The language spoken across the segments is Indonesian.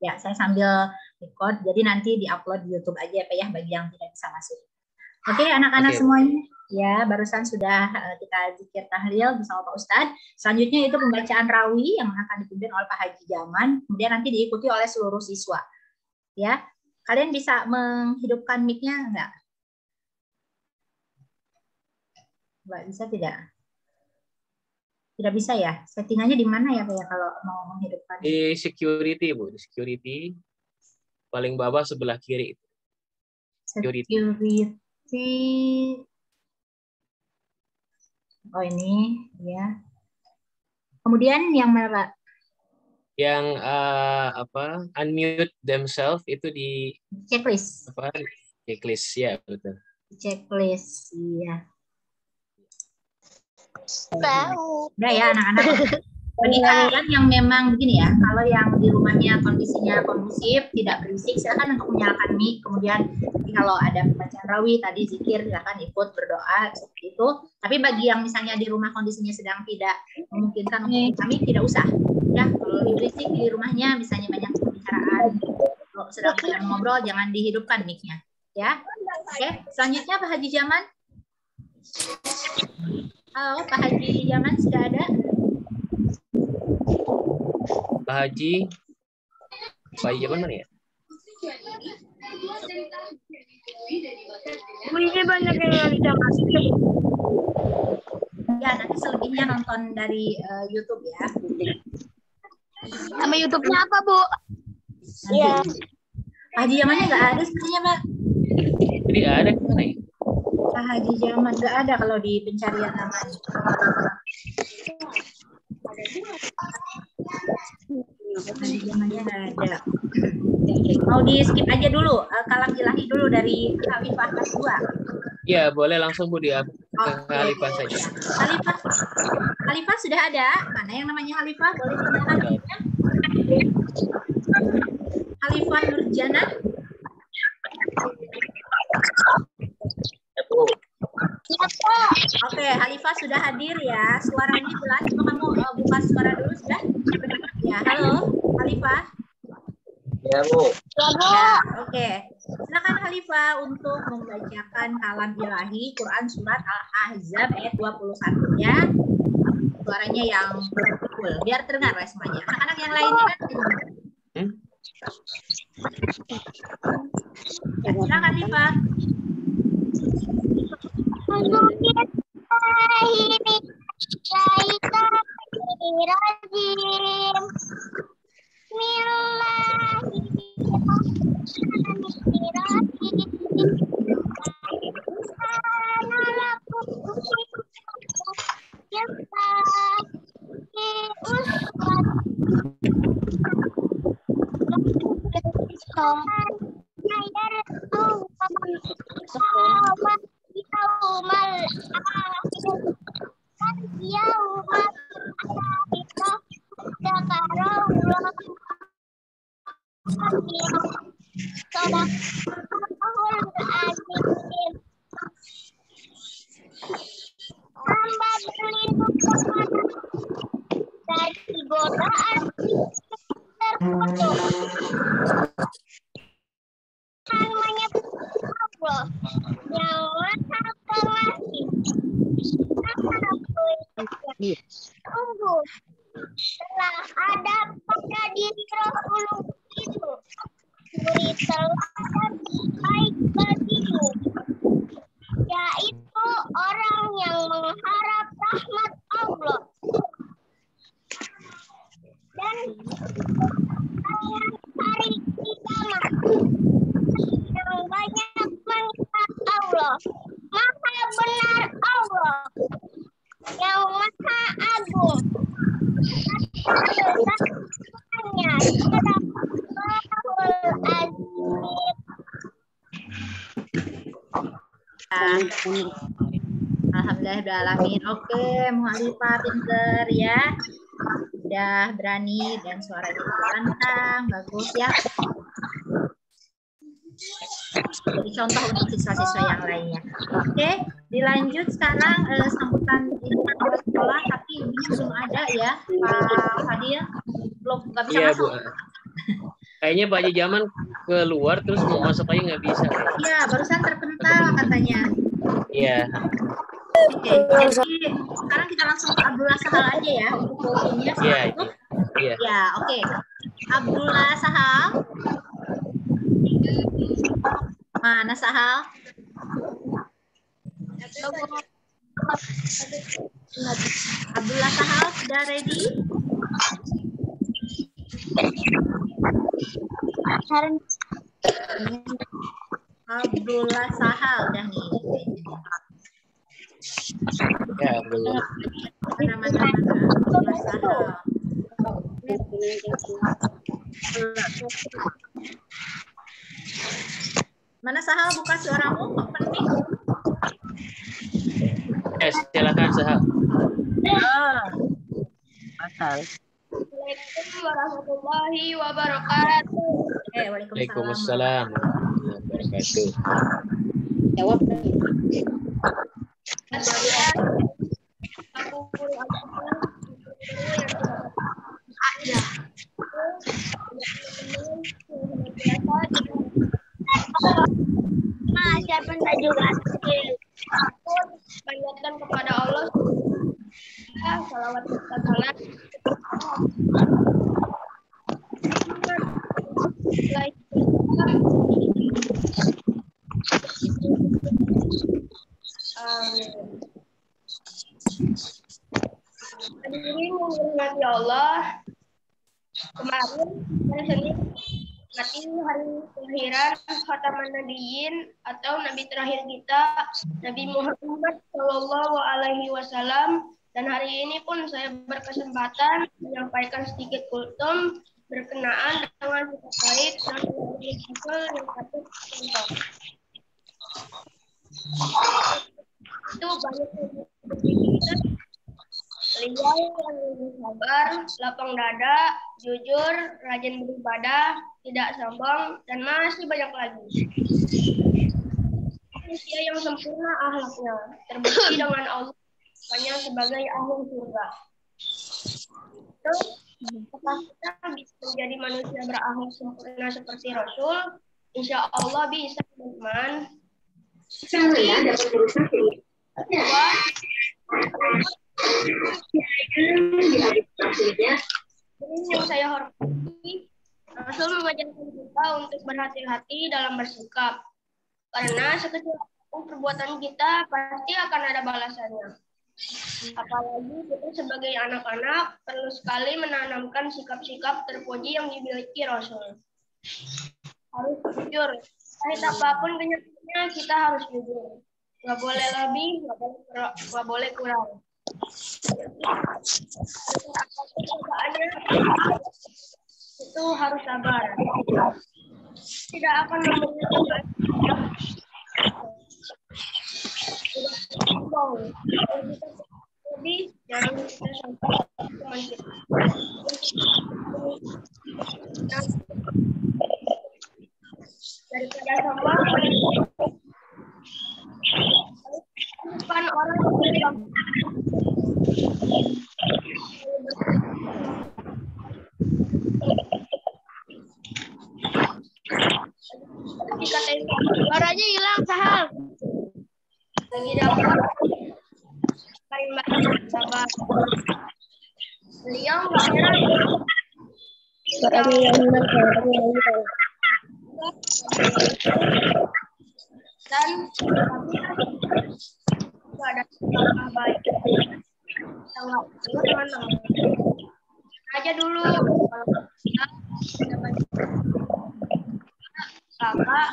Ya, saya sambil record, jadi nanti diupload di YouTube aja Pak ya, bagi yang tidak bisa masuk. Oke, anak-anak semuanya, ya barusan sudah kita zikir tahlil bersama Pak Ustadz. Selanjutnya itu pembacaan rawi yang akan dipimpin oleh Pak Haji Jaman, kemudian nanti diikuti oleh seluruh siswa. Ya, kalian bisa menghidupkan mic-nya enggak? Mbak, bisa tidak? Tidak bisa ya? Settingannya di mana ya Pak ya kalau mau menghidupkan? Di security, Bu. Di security. Paling bawah sebelah kiri. Security. Oh ini, ya. Kemudian yang mana Pak? Yang unmute themselves itu di checklist. Checklist ya, betul. Checklist, iya. Tahu. Udah ya anak-anak. Bagi kalian yang memang begini ya, kalau yang di rumahnya kondisinya kondusif, tidak berisik, silakan untuk menyalakan mic. Kemudian kalau ada pembacaan rawi tadi zikir, silakan ikut berdoa seperti itu. Tapi bagi yang misalnya di rumah kondisinya sedang tidak memungkinkan untuk kami, tidak usah. Ya, kalau berisik di rumahnya misalnya banyak pembicaraan, kalau sedang ngobrol jangan dihidupkan mic-nya. Ya, oke. Selanjutnya Pak Haji Jaman. Halo, Pak Haji Jaman sudah ada? Pak Haji mana ya? Ini banyak yang nggak bisa masuk. Ya, nanti selebihnya nonton dari YouTube ya. Nama YouTube-nya apa, Bu? Iya. Pak Haji Jamannya nggak ada sebenarnya, Pak. Jadi ada kemana ya? Pak Haji Jaman nggak ada kalau di pencarian namanya. Haji Jamannya nggak ada. Mau di skip aja dulu, kalam ilahi dulu dari Khalifah kelas 2. Ya, boleh langsung Bu di Khalifah saja. Khalifah sudah ada? Mana yang namanya Khalifah? Boleh dinyalakan mic-nya? Khalifah Nurjana. Oke, Khalifah sudah hadir ya. Suaranya jelas. Coba kamu buka suara dulu sudah? Ya, halo Khalifah. Ya, Bu. Ya, oke. Silakan Khalifah untuk membacakan kalam ilahi Quran surat Al-Ahzab ayat 21 ya. Suaranya yang full biar terdengar ya semuanya. Anak-anak yang lainnya kan ya, silakan Khalifah. Telah ada pada diri Rasulullah itu suri teladan baik bagimu, yaitu orang yang mengharap rahmat Allah dan hari kiamat yang banyak mengingat Allah, maha benar Allah yang maha agung. Alhamdulillahirrahmanirrahim. Oke, Muhalifah pinter ya. Udah berani dan suaranya lantang, bagus ya. Jadi contoh untuk siswa-siswa yang lainnya. Oke, dilanjut sekarang sambutan di sekolah, tapi ini belum ada ya, Pak Fadil, belum nggak bisa masuk. Kayaknya Pak Haji Jaman keluar terus mau masuk aja nggak bisa. Iya, barusan terpental katanya. Iya. Oke, jadi sekarang kita langsung ke Abdullah Sahal aja ya untuk votingnya. Iya. Iya. Ya, oke. Abdullah Sahal. Mana Sahal? Abdullah Sahal sudah ready? Abdullah Sahal udah nih. Ya, belum. Mana Abdullah Sahal. Mana Sahal, buka suaramu, open mic. Ya, silakan Sahal. Assalamualaikum warahmatullahi wabarakatuh. Waalaikumsalam. Waalaikumsalam warahmatullahi wabarakatuh. Jawab. Siapa juga takut panjatkan kepada Allah. Salawat serta salam. Hadirin yang dirahmati Allah, kemarin hari Senin berarti hari kelahiran Khataman Nabiyyin atau Nabi terakhir kita, Nabi Muhammad Shallallahu Alaihi Wasallam. Dan hari ini pun saya berkesempatan menyampaikan sedikit kultum berkenaan dengan terkait dan yang patut contoh. Itu banyak kita. Beliau yang sabar, lapang dada, jujur, rajin beribadah, tidak sombong, dan masih banyak lagi. Manusia yang sempurna akhlaknya, terbukti dengan Allah hanya sebagai ahli surga. Terus, apakah kita bisa menjadi manusia berakhlak sempurna seperti Rasul? Insya Allah bisa, teman-teman. Ini yang saya hormati, Rasul mengajarkan kita untuk berhati-hati dalam bersikap. Karena sekecil apapun perbuatan kita pasti akan ada balasannya. Apalagi kita sebagai anak-anak perlu sekali menanamkan sikap-sikap terpuji yang dimiliki Rasul. Harus jujur. Pahit apapun kenyataannya kita harus jujur. Nggak boleh lebih, nggak boleh kurang. Itu harus sabar. Tidak akan memberikan lebih jangan kita sampai teman kita. Daripada sombong, bukan orang yang suaranya hilang, Sahal. Lagi dapat sabar. Beliau nggak nyerah. Suaranya yang hilang. Dan juga ada langkah baik. Kalau teman-teman aja dulu kalau kita dapat kakak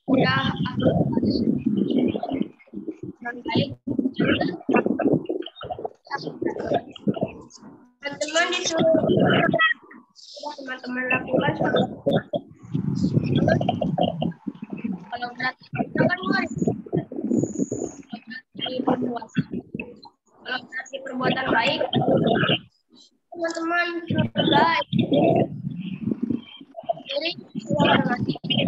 udah dan baik teman-teman disuruh teman-teman lakukan kalau berarti kita kan kalau berarti perbuatan baik teman-teman sudah jadi terima kasih yang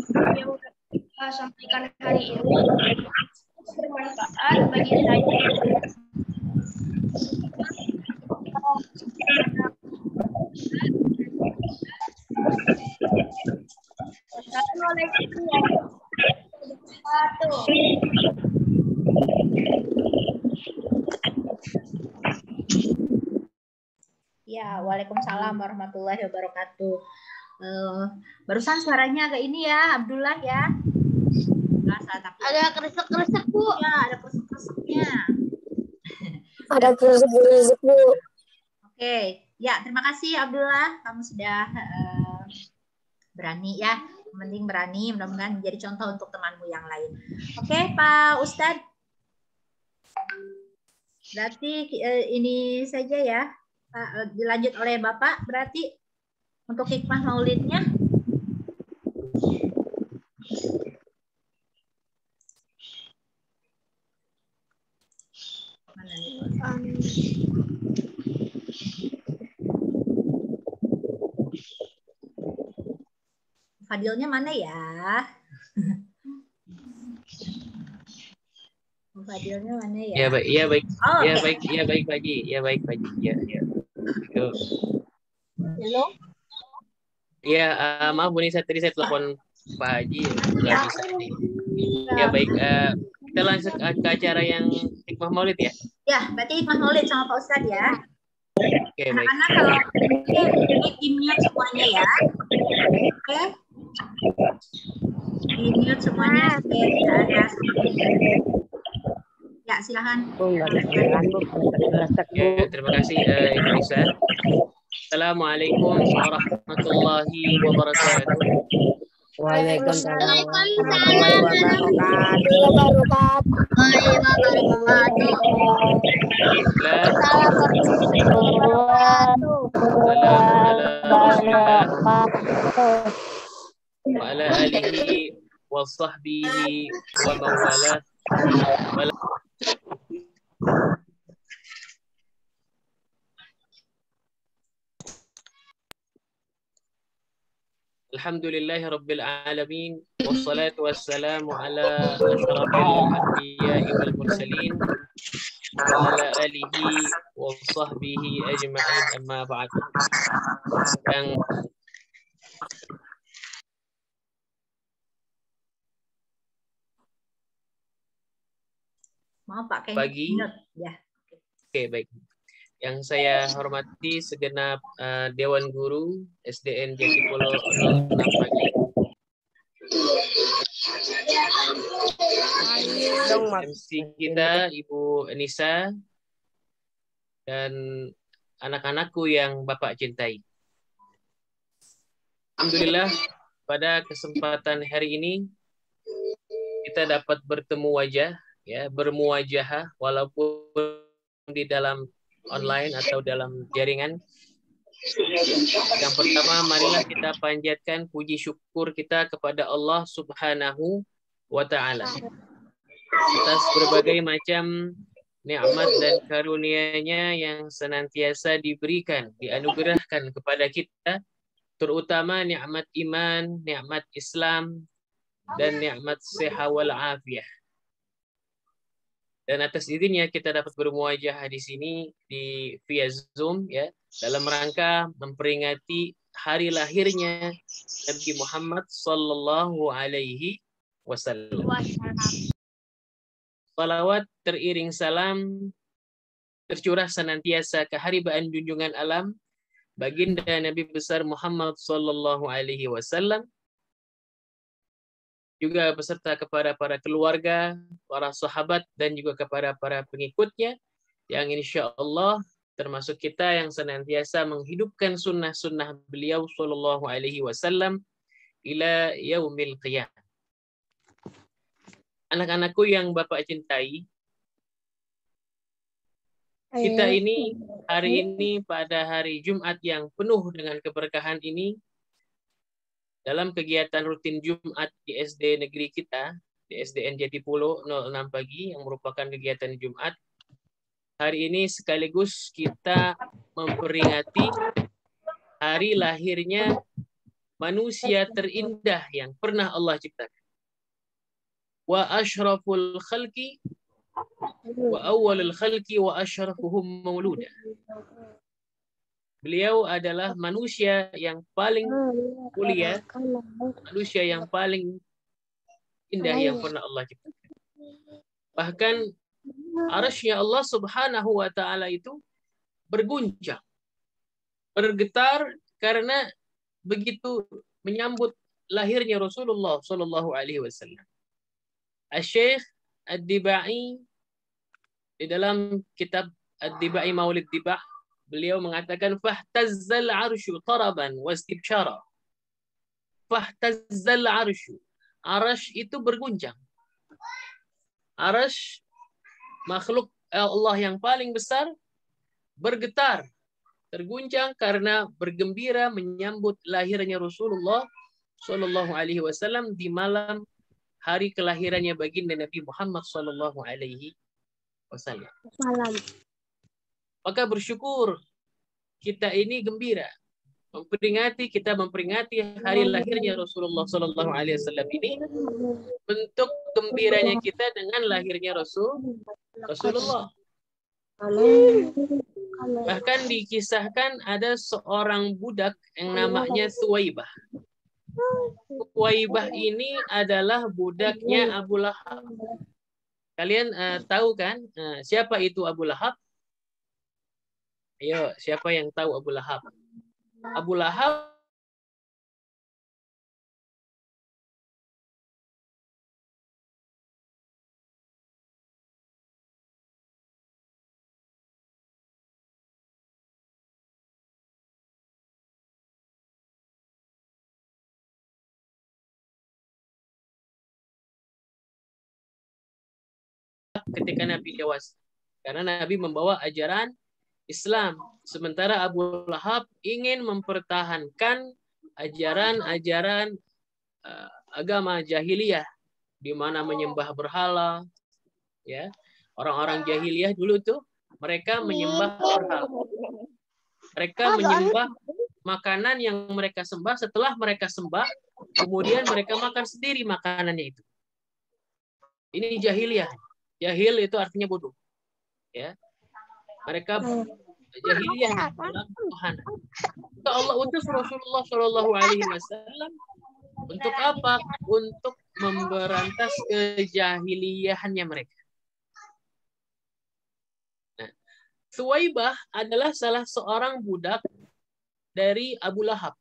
sudah sampaikan hari ini bermanfaat bagi saya. Assalamualaikum warahmatullahi wabarakatuh. Ya, waalaikumsalam warahmatullahi wabarakatuh. Barusan suaranya agak ini ya, Abdullah ya. Ada kresek-kresek, Bu. Ya, ada kresek-kreseknya. Ada kresek-kresek, Bu. Oke, ya terima kasih Abdullah, kamu sudah berani ya, penting berani, mudah-mudahan menjadi contoh untuk temanmu yang lain. Oke, Pak Ustadz, berarti ini saja ya, Pak, dilanjut oleh Bapak, berarti untuk hikmah maulidnya. Mana nih? Fadilnya mana ya? Fadilnya mana ya? Ya baik, ya baik, Oh, ya okay. baik, ya baik Pak Haji, ya baik Pak Haji, ya, ya. Halo. Ya, maaf Bu Nisa, tadi saya telepon Pak Haji, nggak bisa. Ya baik, kita langsung ke acara yang hikmah maulid ya. Ya, berarti hikmah maulid sama Pak Ustadz ya. Oke, baik. Anak-anak kalau di-mute semuanya ya. Oke. Di-mute semuanya supaya tidak ada. Ya, silakan. Ya, terima kasih Ibu Nisa. Assalamualaikum warahmatullahi wabarakatuh. Waalaikumsalam warahmatullahi wabarakatuh. Wa ala alihi wa sahbihi wa mawalah. Alhamdulillahi Rabbil Alamin. Wassalatu wassalamu ala ashrafil anbiya'i wal mursalin wa ala alihi wa sahbihi ajma'in, amma ba'd. Yang Mau Pak kayaknya pagi. Ya. Oke, baik. Yang saya hormati segenap Dewan Guru SDN Jatipolo 06 pagi. MC kita Ibu Nisa dan anak-anakku yang Bapak cintai. Alhamdulillah pada kesempatan hari ini kita dapat bertemu wajah, ya, bermuwajahah walaupun di dalam online atau dalam jaringan. Yang pertama, marilah kita panjatkan puji syukur kita kepada Allah Subhanahu wa Ta'ala atas berbagai macam nikmat dan karunia-Nya yang senantiasa diberikan, dianugerahkan kepada kita, terutama nikmat iman, nikmat Islam, dan nikmat sehat wal afiyah. Dan atas izinnya kita dapat bermuajah di sini di via Zoom, ya, dalam rangka memperingati hari lahirnya Nabi Muhammad Sallallahu Alaihi Wasallam. Salawat teriring salam tercurah senantiasa keharibaan junjungan alam baginda Nabi besar Muhammad Sallallahu Alaihi Wasallam, juga beserta kepada para keluarga, para sahabat, dan juga kepada para pengikutnya yang insya Allah termasuk kita yang senantiasa menghidupkan sunnah-sunnah beliau Sallallahu Alaihi Wasallam ila yaumil qiyamah. Anak-anakku yang Bapak cintai, kita ini hari ini pada hari Jumat yang penuh dengan keberkahan ini, dalam kegiatan rutin Jumat di SD negeri kita, di SDN Jatipolo 06 pagi, yang merupakan kegiatan Jumat, hari ini sekaligus kita memperingati hari lahirnya manusia terindah yang pernah Allah ciptakan. Wa asyraful khalqi wa awwalul khalqi wa asyrafuhum mauluda. Beliau adalah manusia yang paling mulia, manusia yang paling indah yang pernah Allah ciptakan. Bahkan arasy-Nya Allah Subhanahu wa taala itu berguncang, bergetar karena begitu menyambut lahirnya Rasulullah Shallallahu alaihi wasallam. Asy-Syaikh Ad-Dibai di dalam kitab Ad-Dibai Maulid Diba, beliau mengatakan fahtazzal arsyu taraban wastibsyara. Fahtazzal arsyu. Arasy itu berguncang. Arasy makhluk Allah yang paling besar bergetar, terguncang karena bergembira menyambut lahirnya Rasulullah Shallallahu alaihi wasallam di malam hari kelahirannya baginda Nabi Muhammad Shallallahu alaihi wasallam. Maka bersyukur kita ini gembira kita memperingati hari lahirnya Rasulullah Shallallahu alaihi wasallam ini. Bentuk gembiranya kita dengan lahirnya Rasulullah. Bahkan dikisahkan ada seorang budak yang namanya Thuwaibah. Thuwaibah ini adalah budaknya Abu Lahab. Kalian tahu kan siapa itu Abu Lahab? Ayo, siapa yang tahu Abu Lahab? Abu Lahab ketika Nabi dewasa. Karena Nabi membawa ajaran Islam. Sementara Abu Lahab ingin mempertahankan ajaran-ajaran agama jahiliyah, di mana menyembah berhala. Ya, orang-orang jahiliyah dulu tuh mereka menyembah berhala. Mereka menyembah makanan yang mereka sembah. Setelah mereka sembah, kemudian mereka makan sendiri makanannya itu. Ini jahiliyah. Jahil itu artinya bodoh. Ya. Mereka jahiliyah dalam Tuhan. Allah utus Rasulullah Shallallahu alaihi wasallam untuk apa? Untuk memberantas kejahiliyahannya mereka. Nah, Thuwaibah adalah salah seorang budak dari Abu Lahab,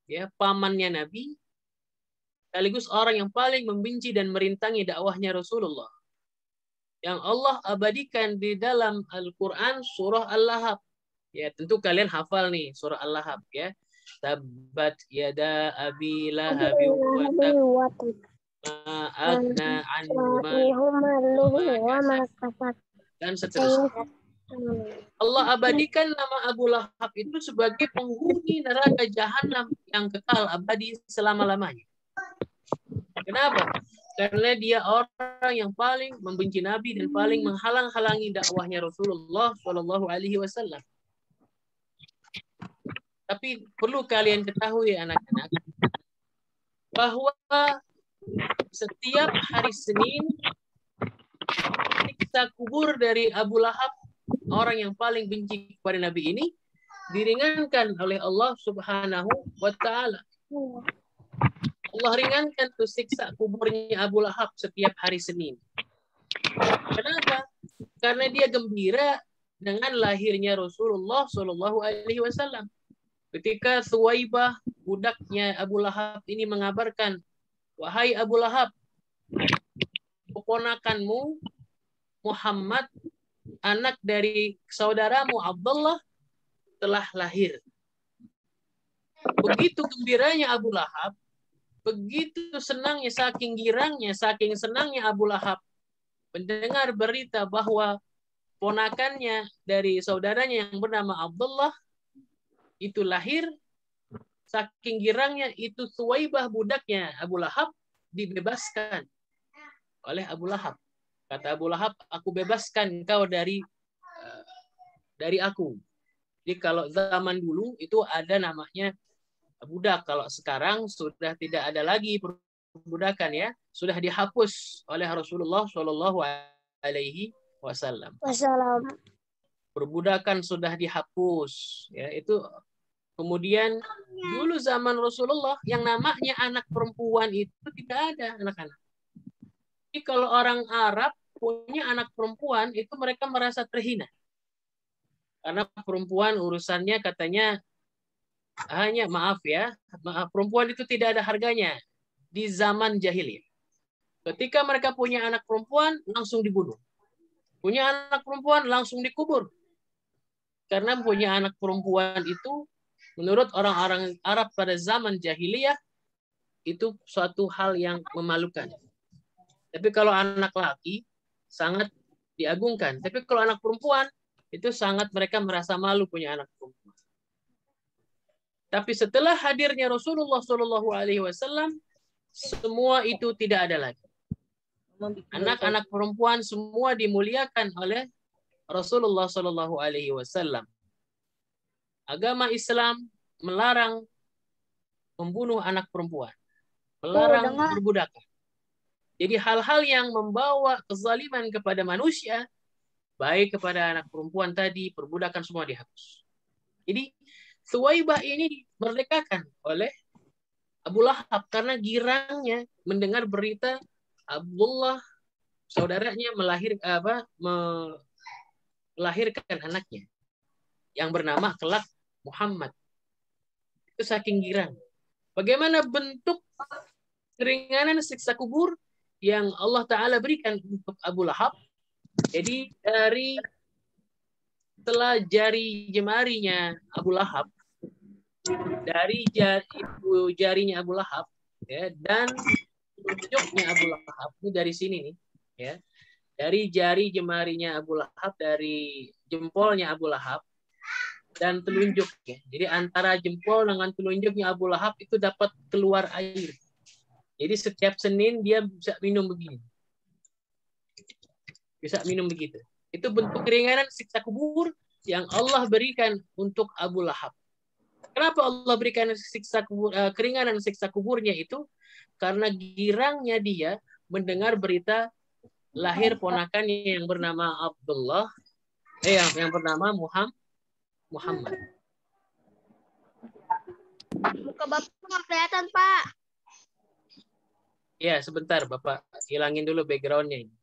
ya, pamannya Nabi, sekaligus orang yang paling membenci dan merintangi dakwahnya Rasulullah. Yang Allah abadikan di dalam Al-Quran surah Al-Lahab. Ya, tentu kalian hafal nih surah Al-Lahab, ya. Tabbat yada abi lahabi wa tab ma agna anhu ma dan seterusnya. Allah abadikan nama Abu Lahab itu sebagai penghuni neraka jahanam yang kekal abadi selama-lamanya. Kenapa? Karena dia orang yang paling membenci Nabi dan paling menghalang-halangi dakwahnya Rasulullah Shallallahu alaihi wasallam. Tapi perlu kalian ketahui anak-anak bahwa setiap hari Senin siksa kubur dari Abu Lahab, orang yang paling benci kepada Nabi ini, diringankan oleh Allah Subhanahu wa taala. Allah ringankan tuh siksa kuburnya Abu Lahab setiap hari Senin. Kenapa? Karena dia gembira dengan lahirnya Rasulullah Shallallahu alaihi wasallam. Ketika Thuwaibah, budaknya Abu Lahab ini mengabarkan, wahai Abu Lahab, keponakanmu Muhammad, anak dari saudaramu Abdullah, telah lahir. Begitu gembiranya Abu Lahab, begitu senangnya, saking girangnya, saking senangnya Abu Lahab mendengar berita bahwa ponakannya dari saudaranya yang bernama Abdullah itu lahir, saking girangnya itu Thuwaibah budaknya Abu Lahab dibebaskan oleh Abu Lahab. Kata Abu Lahab, aku bebaskan kau dari dari aku. Jadi kalau zaman dulu itu ada namanya budak. Kalau sekarang sudah tidak ada lagi perbudakan ya, sudah dihapus oleh Rasulullah Shallallahu Alaihi Wasallam. Perbudakan sudah dihapus, ya itu. Kemudian dulu zaman Rasulullah yang namanya anak perempuan itu tidak ada anak-anak. Jadi kalau orang Arab punya anak perempuan itu mereka merasa terhina. Karena perempuan urusannya katanya hanya maaf, perempuan itu tidak ada harganya di zaman jahiliyah. Ketika mereka punya anak perempuan langsung dibunuh. Punya anak perempuan langsung dikubur. Karena punya anak perempuan itu menurut orang-orang Arab pada zaman jahiliyah itu suatu hal yang memalukan. Tapi kalau anak laki sangat diagungkan. Tapi kalau anak perempuan itu sangat mereka merasa malu punya anak perempuan. Tapi setelah hadirnya Rasulullah Shallallahu Alaihi Wasallam, semua itu tidak ada lagi. Anak-anak perempuan semua dimuliakan oleh Rasulullah Shallallahu Alaihi Wasallam. Agama Islam melarang membunuh anak perempuan, melarang perbudakan. Jadi hal-hal yang membawa kezaliman kepada manusia, baik kepada anak perempuan tadi, perbudakan semua dihapus. Jadi Thuwaibah ini dimerdekakan oleh Abu Lahab karena girangnya mendengar berita Abdullah saudaranya melahirkan anaknya yang bernama kelak Muhammad. Itu saking girang. Bagaimana bentuk keringanan siksa kubur yang Allah Ta'ala berikan untuk Abu Lahab. Jadi setelah jari jemarinya Abu Lahab, dari jarinya Abu Lahab, ya, dan telunjuknya Abu Lahab, ini dari sini nih, ya, dari jari jemarinya Abu Lahab, dari jempolnya Abu Lahab, dan telunjuk. Ya. Jadi antara jempol dengan telunjuknya Abu Lahab itu dapat keluar air. Jadi setiap Senin dia bisa minum begini. Bisa minum begitu. Itu bentuk keringanan siksa kubur yang Allah berikan untuk Abu Lahab. Kenapa Allah berikan keringanan siksa kuburnya itu? Karena girangnya dia mendengar berita lahir ponakannya yang bernama Abdullah, yang bernama Muhammad. Muka Bapak nggak kelihatan, Pak. Ya, sebentar Bapak. Hilangin dulu background-nya ini.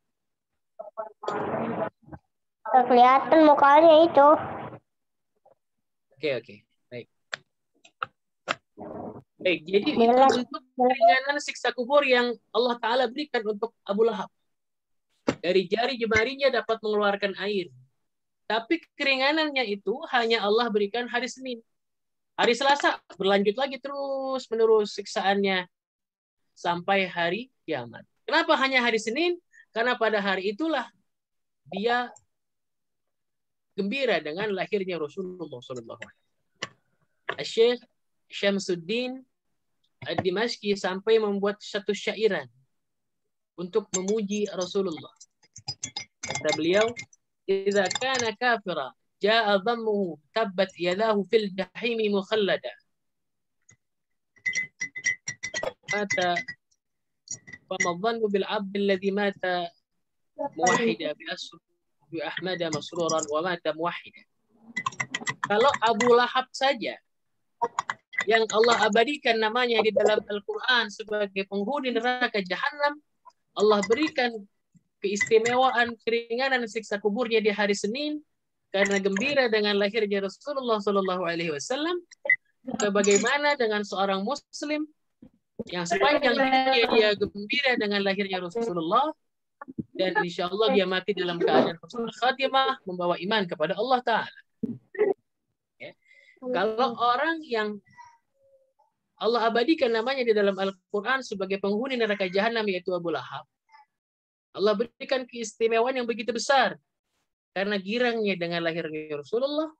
Nggak kelihatan mukanya itu. Oke. Baik, jadi itu bentuk keringanan siksa kubur yang Allah Ta'ala berikan untuk Abu Lahab. Dari jari jemarinya dapat mengeluarkan air. Tapi keringanannya itu hanya Allah berikan hari Senin. Hari Selasa berlanjut lagi terus menerus siksaannya sampai hari kiamat. Kenapa hanya hari Senin? Karena pada hari itulah dia gembira dengan lahirnya Rasulullah SAW. Syekh Syamsuddin Ad-Dimashqi sampai membuat satu syairan untuk memuji Rasulullah. Kata beliau, "Idza kana kafira jaa dhammuhu tabbat yadahu fil jahimi mukhallada." Mata fama dhannu bil 'abd alladhi mata muwahhida bi Ahmad masruran wa mata muwahhida. Kalau Abu Lahab saja yang Allah abadikan namanya di dalam Al-Quran sebagai penghuni neraka Jahannam, Allah berikan keistimewaan keringanan siksa kuburnya di hari Senin karena gembira dengan lahirnya Rasulullah Shallallahu Alaihi Wasallam. Bagaimana dengan seorang Muslim yang sepanjang hidupnya dia gembira dengan lahirnya Rasulullah dan insya Allah dia mati dalam keadaan husnul khatimah, membawa iman kepada Allah Ta'ala. Ya. Kalau orang yang Allah abadikan namanya di dalam Al-Quran sebagai penghuni neraka Jahannam yaitu Abu Lahab, Allah berikan keistimewaan yang begitu besar karena girangnya dengan lahirnya Rasulullah.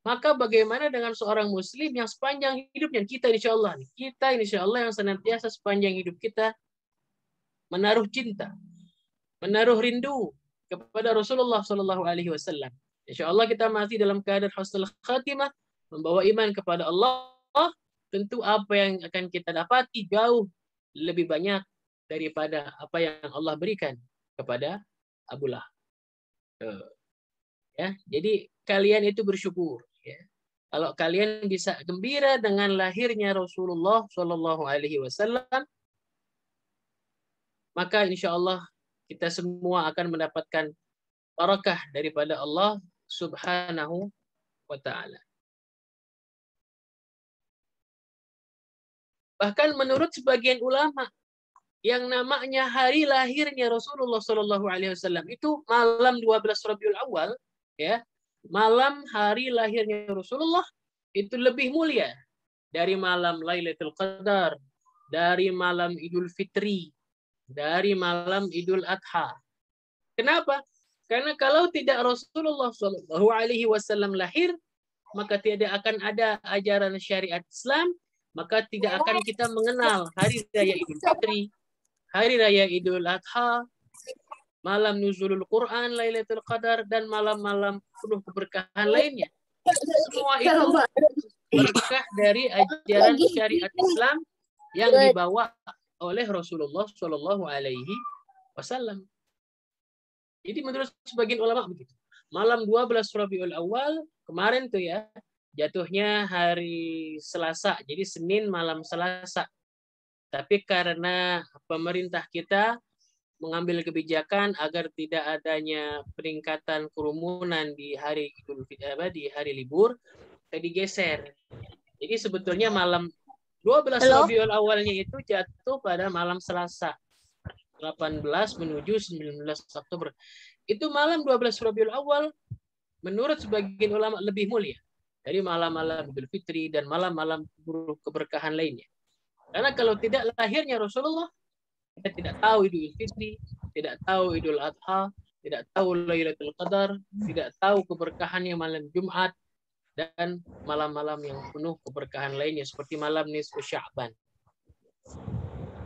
Maka bagaimana dengan seorang Muslim yang sepanjang hidupnya, kita insya Allah yang senantiasa sepanjang hidup kita menaruh cinta, menaruh rindu kepada Rasulullah Shallallahu Alaihi Wasallam. Insya Allah kita mati dalam keadaan husnul khatimah, membawa iman kepada Allah. Tentu apa yang akan kita dapati jauh lebih banyak daripada apa yang Allah berikan kepada Abu Lahab. Ya, jadi kalian itu bersyukur. Ya. Kalau kalian bisa gembira dengan lahirnya Rasulullah Shallallahu Alaihi Wasallam, maka insya Allah kita semua akan mendapatkan barakah daripada Allah Subhanahu wa Ta'ala. Bahkan menurut sebagian ulama, yang namanya hari lahirnya Rasulullah Shallallahu Alaihi Wasallam itu malam 12 Rabiul Awal, ya, malam hari lahirnya Rasulullah itu lebih mulia dari malam Lailatul Qadar, dari malam Idul Fitri, dari malam Idul Adha. Kenapa? Karena kalau tidak Rasulullah Shallallahu Alaihi Wasallam lahir, maka tidak akan ada ajaran syariat Islam, maka tidak akan kita mengenal hari raya Idul Fitri, hari raya Idul Adha, malam nuzulul Quran, Lailatul Qadar, dan malam-malam penuh keberkahan lainnya. Semua itu berkah dari ajaran syariat Islam yang dibawa oleh Rasulullah Shallallahu Alaihi Wasallam. Jadi menurut sebagian ulama begitu. Malam 12 Rabiul Awal kemarin tuh ya, jatuhnya hari Selasa, jadi Senin malam Selasa. Tapi karena pemerintah kita mengambil kebijakan agar tidak adanya peningkatan kerumunan di hari Idul Fitri, di hari libur, digeser. Jadi sebetulnya malam 12 Rabiul Awalnya itu jatuh pada malam Selasa. 18 menuju 19 Oktober. Itu malam 12 Rabiul Awal menurut sebagian ulama lebih mulia dari malam-malam Idul Fitri dan malam-malam keberkahan lainnya. Karena kalau tidak lahirnya Rasulullah, kita tidak tahu Idul Fitri, tidak tahu Idul Adha, tidak tahu Lailatul Qadar, tidak tahu keberkahannya malam Jumat, dan malam-malam yang penuh keberkahan lainnya seperti malam nisfu Sya'ban.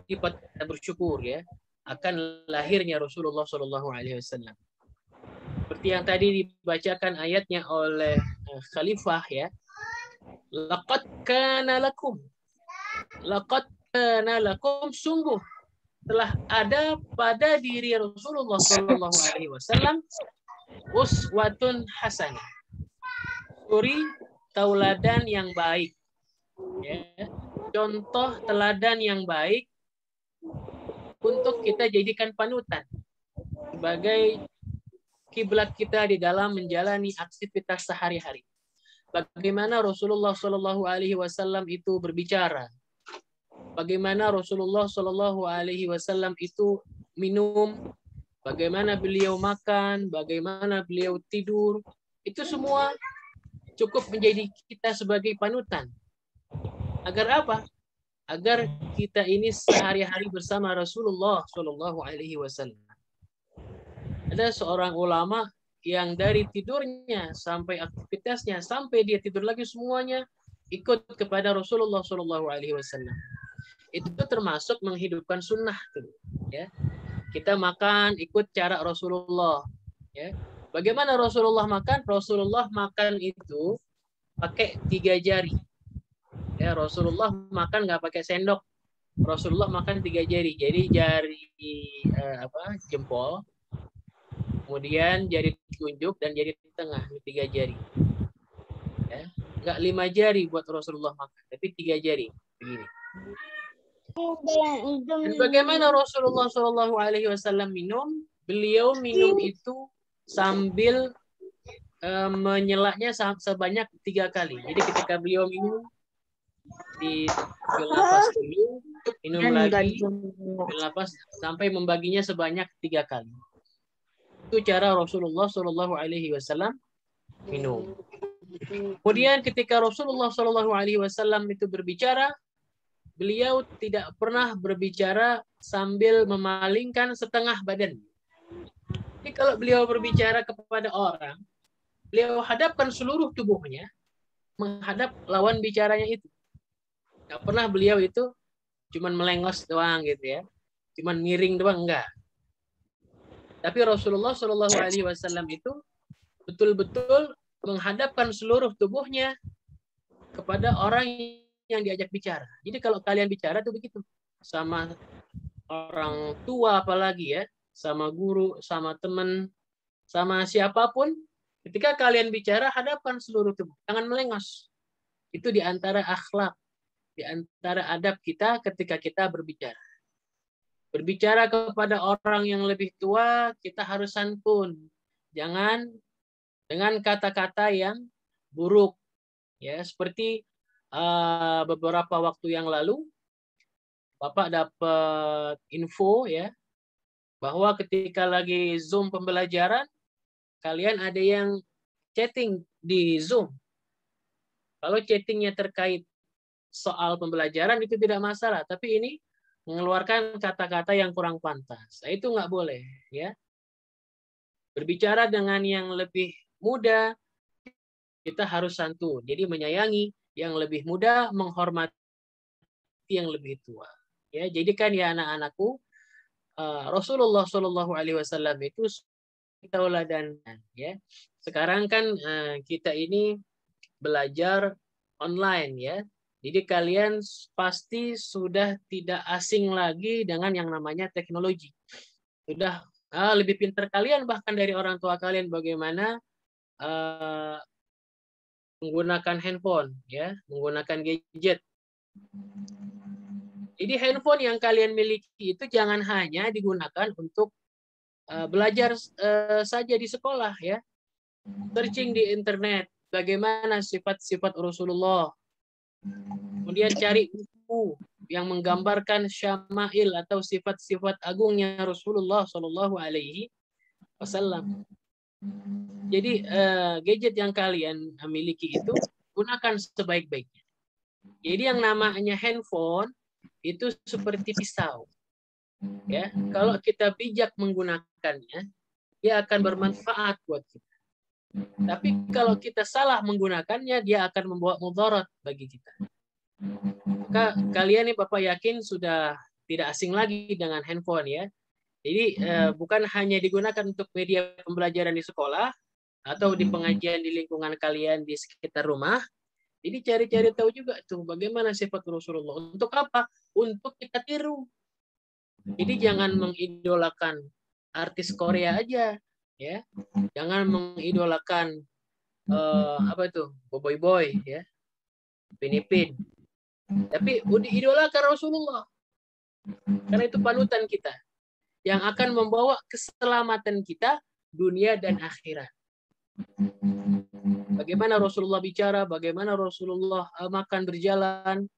Kita bersyukur ya akan lahirnya Rasulullah Shallallahu Alaihi Wasallam. Seperti yang tadi dibacakan ayatnya oleh Khalifah ya. Laqad kana lakum sungguh telah ada pada diri Rasulullah Shallallahu Alaihi Wasallam uswatun hasanah. Suri tauladan yang baik. Ya. Contoh teladan yang baik untuk kita jadikan panutan sebagai kiblat kita di dalam menjalani aktivitas sehari-hari. Bagaimana Rasulullah Shallallahu Alaihi Wasallam itu berbicara, bagaimana Rasulullah Shallallahu Alaihi Wasallam itu minum, bagaimana beliau makan, bagaimana beliau tidur, itu semua cukup menjadi kita sebagai panutan. Agar apa? Agar kita ini sehari-hari bersama Rasulullah Shallallahu Alaihi Wasallam. Ada seorang ulama yang dari tidurnya sampai aktivitasnya sampai dia tidur lagi semuanya ikut kepada Rasulullah Shallallahu Alaihi Wasallam. Itu termasuk menghidupkan sunnah, ya. Kita makan ikut cara Rasulullah, ya. Bagaimana Rasulullah makan? Rasulullah makan itu pakai 3 jari. Ya, Rasulullah makan nggak pakai sendok. Rasulullah makan 3 jari. Jadi jari jempol, kemudian jari telunjuk dan jari tengah, 3 jari. Ya, nggak 5 jari buat Rasulullah makan, tapi 3 jari begini. Dan bagaimana Rasulullah Shallallahu Alaihi Wasallam minum? Beliau minum itu sambil menyelaknya sebanyak 3 kali. Jadi ketika beliau minum, diambil nafas dulu, minum lagi, ambil nafas sampai membaginya sebanyak 3 kali. Itu cara Rasulullah Shallallahu Alaihi Wasallam minum. Kemudian ketika Rasulullah Shallallahu Alaihi Wasallam itu berbicara, beliau tidak pernah berbicara sambil memalingkan setengah badan. Jadi kalau beliau berbicara kepada orang, beliau hadapkan seluruh tubuhnya menghadap lawan bicaranya itu. Nggak pernah beliau itu cuman melengos doang gitu ya, cuman miring doang, enggak. Tapi Rasulullah Shallallahu Alaihi Wasallam itu betul-betul menghadapkan seluruh tubuhnya kepada orang yang diajak bicara. Jadi kalau kalian bicara tuh begitu, sama orang tua apalagi ya, sama guru, sama teman, sama siapapun, ketika kalian bicara hadapkan seluruh tubuh, jangan melengos. Itu di antara akhlak, di antara adab kita ketika kita berbicara. Berbicara kepada orang yang lebih tua, kita harus santun. Jangan dengan kata-kata yang buruk. Ya, seperti beberapa waktu yang lalu, Bapak dapat info ya, bahwa ketika lagi Zoom pembelajaran, kalian ada yang chatting di Zoom. Kalau chattingnya terkait soal pembelajaran itu tidak masalah, tapi ini mengeluarkan kata-kata yang kurang pantas. Nah, itu nggak boleh, ya. Berbicara dengan yang lebih muda, kita harus santun. Jadi menyayangi yang lebih muda, menghormati yang lebih tua. Ya, jadi kan ya anak-anakku, Rasulullah Shallallahu Alaihi Wasallam itu tauladan. Ya, sekarang kan kita ini belajar online, ya. Jadi kalian pasti sudah tidak asing lagi dengan yang namanya teknologi. Sudah lebih pintar kalian bahkan dari orang tua kalian bagaimana menggunakan handphone, ya, menggunakan gadget. Jadi handphone yang kalian miliki itu jangan hanya digunakan untuk belajar saja di sekolah, ya. Searching di internet bagaimana sifat-sifat Rasulullah. Kemudian cari buku yang menggambarkan syama'il atau sifat-sifat agungnya Rasulullah Shallallahu Alaihi Wasallam. Jadi gadget yang kalian miliki itu gunakan sebaik-baiknya. Jadi yang namanya handphone itu seperti pisau. Ya, kalau kita bijak menggunakannya, dia akan bermanfaat buat kita. Tapi kalau kita salah menggunakannya, dia akan membawa mudarat bagi kita. Maka kalian nih Bapak yakin sudah tidak asing lagi dengan handphone, ya. Jadi bukan hanya digunakan untuk media pembelajaran di sekolah atau di pengajian di lingkungan kalian di sekitar rumah. Jadi cari-cari tahu juga tuh bagaimana sifat Rasulullah. Untuk apa? Untuk kita tiru. Jadi jangan mengidolakan artis Korea aja, ya. Jangan mengidolakan apa itu boy ya, Pinipin. Tapi diidolakan Rasulullah. Karena itu panutan kita yang akan membawa keselamatan kita dunia dan akhirat. Bagaimana Rasulullah bicara, bagaimana Rasulullah makan berjalan,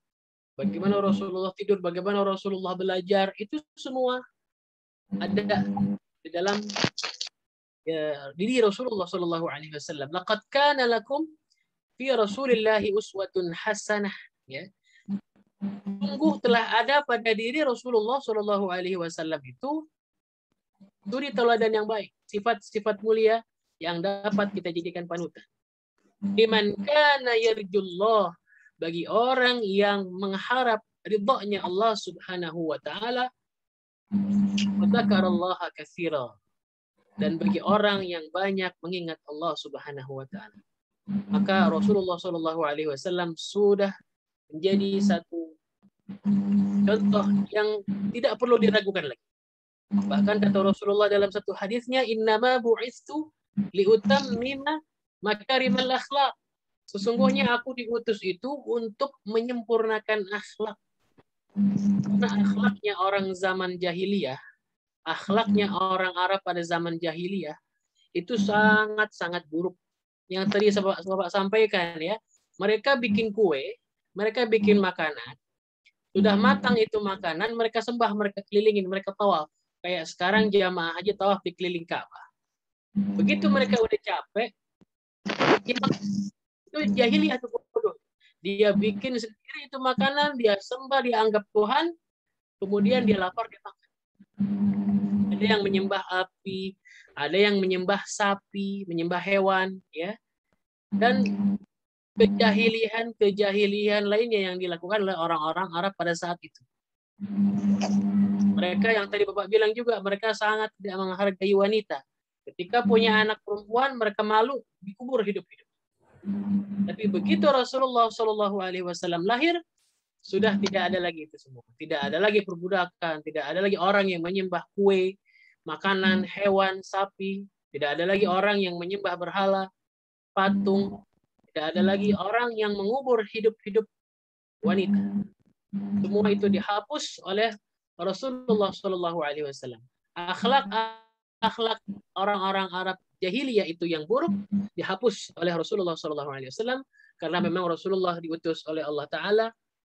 bagaimana Rasulullah tidur, bagaimana Rasulullah belajar, itu semua ada di dalam diri Rasulullah Shallallahu Alaihi Wasallam. Laqad kana lakum fi Rasulillahi uswatun hasanah. Ya, sungguh telah ada pada diri Rasulullah Shallallahu Alaihi Wasallam itu suri tauladan yang baik, sifat-sifat mulia yang dapat kita jadikan panutan. Liman kana yarjullah, bagi orang yang mengharap ridhonya Allah Subhanahu wa taala, wa dzakarallaha katsira, dan bagi orang yang banyak mengingat Allah Subhanahu wa taala. Maka Rasulullah Shallallahu Alaihi Wasallam sudah menjadi satu contoh yang tidak perlu diragukan lagi. Bahkan kata Rasulullah dalam satu hadisnya, innama bu'istu liutammima makarimal akhlak. Sesungguhnya aku diutus itu untuk menyempurnakan akhlak. Karena akhlaknya orang zaman jahiliyah, akhlaknya orang Arab pada zaman jahiliyah itu sangat-sangat buruk. Yang tadi Bapak sampaikan, ya, mereka bikin kue, mereka bikin makanan, sudah matang itu makanan, mereka sembah, mereka kelilingin, mereka tawaf. Kayak sekarang jamaah aja tawaf di keliling Ka'bah. Begitu mereka udah capek, itu jahiliyah tuh bodoh. Dia bikin sendiri itu makanan, dia sembah, dia anggap Tuhan, kemudian dia lapar, dia makan. Ada yang menyembah api, ada yang menyembah sapi, menyembah hewan, ya. Dan kejahilian lainnya yang dilakukan oleh orang-orang Arab pada saat itu. Mereka yang tadi Bapak bilang juga, mereka sangat tidak menghargai wanita. Ketika punya anak perempuan, mereka malu dikubur hidup-hidup. Tapi begitu Rasulullah SAW lahir, sudah tidak ada lagi itu semua. Tidak ada lagi perbudakan, tidak ada lagi orang yang menyembah kue, makanan, hewan, sapi. Tidak ada lagi orang yang menyembah berhala, patung. Tidak ada lagi orang yang mengubur hidup-hidup wanita. Semua itu dihapus oleh Rasulullah SAW. Akhlak orang-orang Arab jahiliyah itu yang buruk dihapus oleh Rasulullah SAW karena memang Rasulullah diutus oleh Allah Taala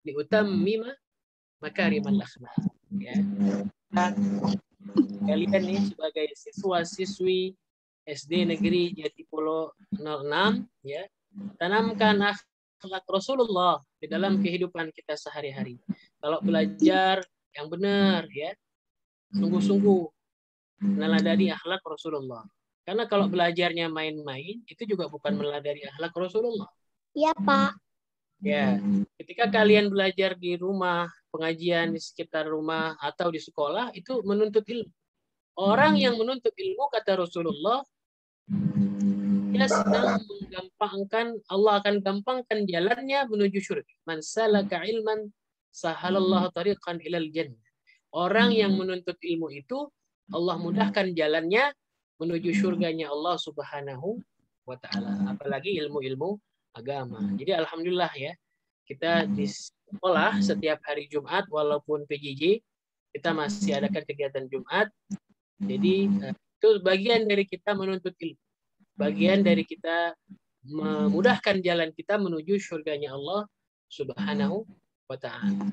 liutammima makarimal akhlak. Ya. Kalian nih sebagai siswa-siswi SD Negeri Jatipolo 06, ya, tanamkan akhlak Rasulullah di dalam kehidupan kita sehari-hari. Kalau belajar yang benar, ya, sungguh-sungguh meneladani akhlak Rasulullah. Karena kalau belajarnya main-main, itu juga bukan meneladani akhlak Rasulullah. Iya, Pak. Ya, ketika kalian belajar di rumah, pengajian di sekitar rumah atau di sekolah, itu menuntut ilmu. Orang yang menuntut ilmu, kata Rasulullah, dia sedang menggampangkan, Allah akan gampangkan jalannya menuju surga. Man salaka ilman sahalallahu tariqan ilal jannah. Orang yang menuntut ilmu itu, Allah mudahkan jalannya menuju surganya Allah Subhanahu wa Ta'ala. Apalagi ilmu-ilmu agama. Jadi alhamdulillah ya, kita di sekolah setiap hari Jumat walaupun PJJ kita masih adakan kegiatan Jumat. Jadi itu bagian dari kita menuntut ilmu. Bagian dari kita memudahkan jalan kita menuju surganya Allah Subhanahu wa Ta'ala.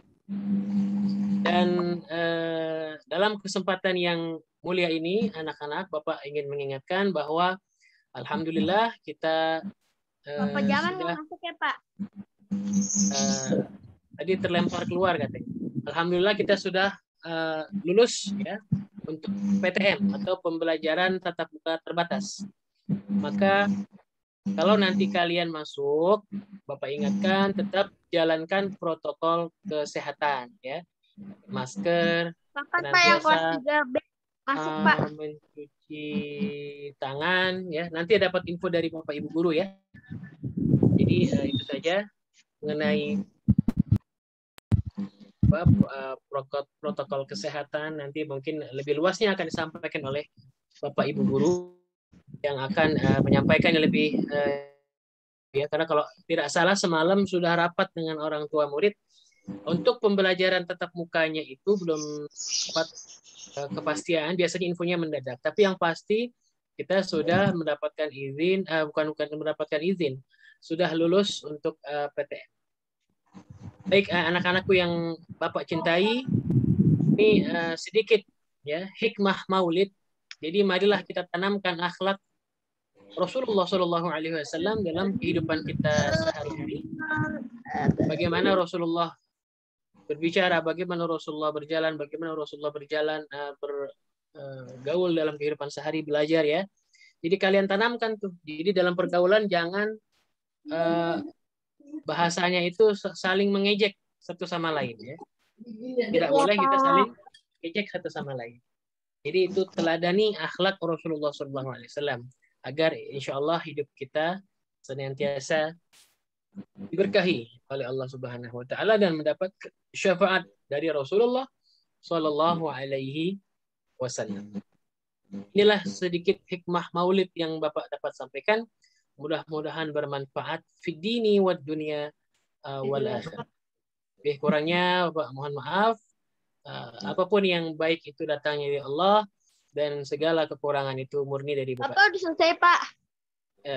Dan dalam kesempatan yang mulia ini, anak-anak, Bapak ingin mengingatkan bahwa alhamdulillah kita Bapak jangan mau masuk ya, Pak. Tadi terlempar keluar katanya. Alhamdulillah kita sudah lulus ya untuk PTM atau pembelajaran tatap muka terbatas. Maka kalau nanti kalian masuk, Bapak ingatkan tetap jalankan protokol kesehatan ya. Masker, Bapak yang kelas 3B masuk, Pak. mencuci tangan ya. Nanti dapat info dari Bapak Ibu guru ya. Jadi itu saja mengenai protokol kesehatan. Nanti mungkin lebih luasnya akan disampaikan oleh Bapak Ibu guru yang akan menyampaikan lebih ya, karena kalau tidak salah semalam sudah rapat dengan orang tua murid untuk pembelajaran tatap mukanya itu belum dapat kepastian. Biasanya infonya mendadak, tapi yang pasti kita sudah mendapatkan izin, bukan mendapatkan izin, sudah lulus untuk PTM. Baik, anak-anakku yang Bapak cintai, ini sedikit ya hikmah Maulid. Jadi marilah kita tanamkan akhlak Rasulullah SAW dalam kehidupan kita sehari-hari. Bagaimana Rasulullah berbicara, bagaimana Rasulullah berjalan, bergaul dalam kehidupan sehari, belajar ya. Jadi kalian tanamkan tuh. Jadi dalam pergaulan jangan bahasanya itu saling mengejek satu sama lain ya. Tidak boleh kita saling ejek satu sama lain. Jadi itu teladani akhlak Rasulullah SAW agar insya Allah hidup kita senantiasa diberkahi oleh Allah Subhanahu Wa Taala dan mendapat syafaat dari Rasulullah Sallallahu Alaihi Wasallam. Inilah sedikit hikmah Maulid yang Bapak dapat sampaikan. Mudah-mudahan bermanfaat fid dini wad dunya wal akhirah. Lebih kurangnya Bapak mohon maaf. Apapun yang baik itu datangnya dari Allah dan segala kekurangan itu murni dari Bapak. Bapak udah selesai, Pak.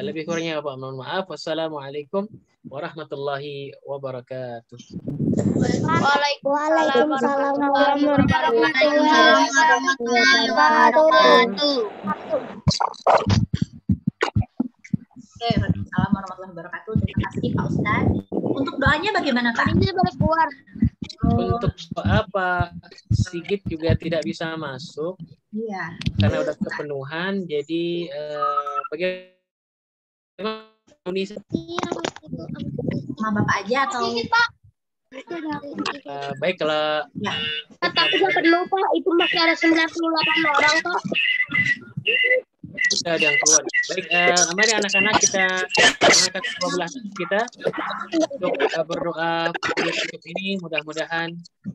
Lebih kurangnya Bapak mohon maaf. Wassalamualaikum warahmatullahi wabarakatuh. Waalaikumsalam warahmatullahi wabarakatuh. Oke, waalaikumsalam warahmatullahi wabarakatuh. Terima kasih Pak Ustadz. Untuk doanya bagaimana Pak? Ini balik keluar. Untuk apa Sigit juga tidak bisa masuk. Iya. Karena udah kepenuhan. Jadi bagaimana Sama Bapak aja atau? baik kalau Ya. Tapi jangan lupa itu masih ada 98 orang kok. Kita ada yang keluar. Baik, mari anak-anak kita angkat kedua belah tangan kita untuk berdoa untuk ini. Mudah-mudahan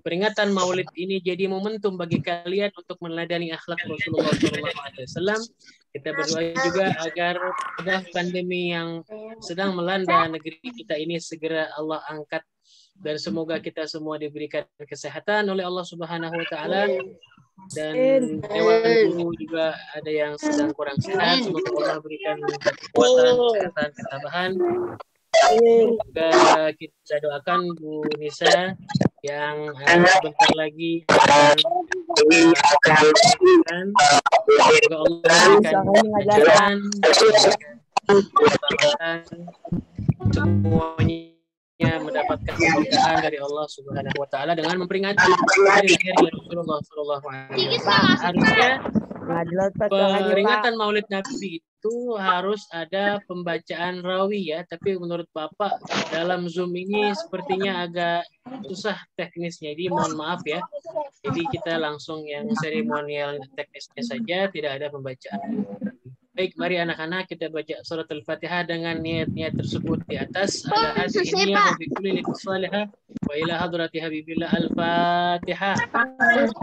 peringatan Maulid ini jadi momentum bagi kalian untuk meneladani akhlak Rasulullah SAW. Kita berdoa juga agar pandemi yang sedang melanda negeri kita ini segera Allah angkat, dan semoga kita semua diberikan kesehatan oleh Allah Subhanahu wa taala, dan hewan guru juga ada yang sedang kurang sehat, semoga Allah berikan kekuatan, kesehatan, ketabahan. Juga kita doakan Bu Nisa yang sebentar lagi akan semoga Allah berikan kelancaran, semuanya mendapatkan keberkahan dari Allah Subhanahu wa taala dengan memperingati hari lahirnya Rasulullah sallallahu alaihi wasallam. Harusnya peringatan Maulid Nabi itu harus ada pembacaan rawi ya, tapi menurut Bapak dalam Zoom ini sepertinya agak susah teknisnya, jadi mohon maaf ya. Jadi kita langsung yang seremonial teknisnya saja, tidak ada pembacaan. Baik, mari anak-anak kita baca surat Al-Fatihah dengan niat-niat tersebut di atas. Ala hadhihi niyyah wa bi kulli niyatin salihah wa ila hadrati habibillah Al-Fatihah.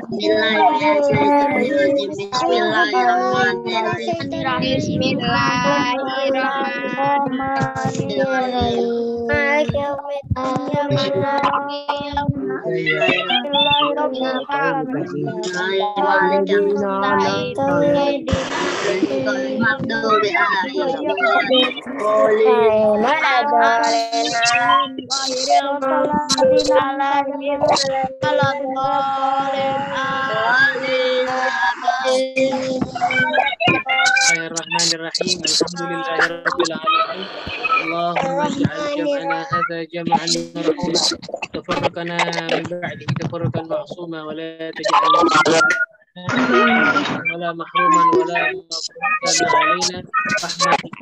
Bismillahirrahmanirrahim. Bismillahirrahmanirrahim. Alhamdulillahirabbil alamin. Allahumma ij'al jam'ana hadza jam'an marhuma. Tafarraqana min ba'dihi tafarruqan ma'suma wa la taj'alna ولا محروما ولا مغفورا علينا رحمتك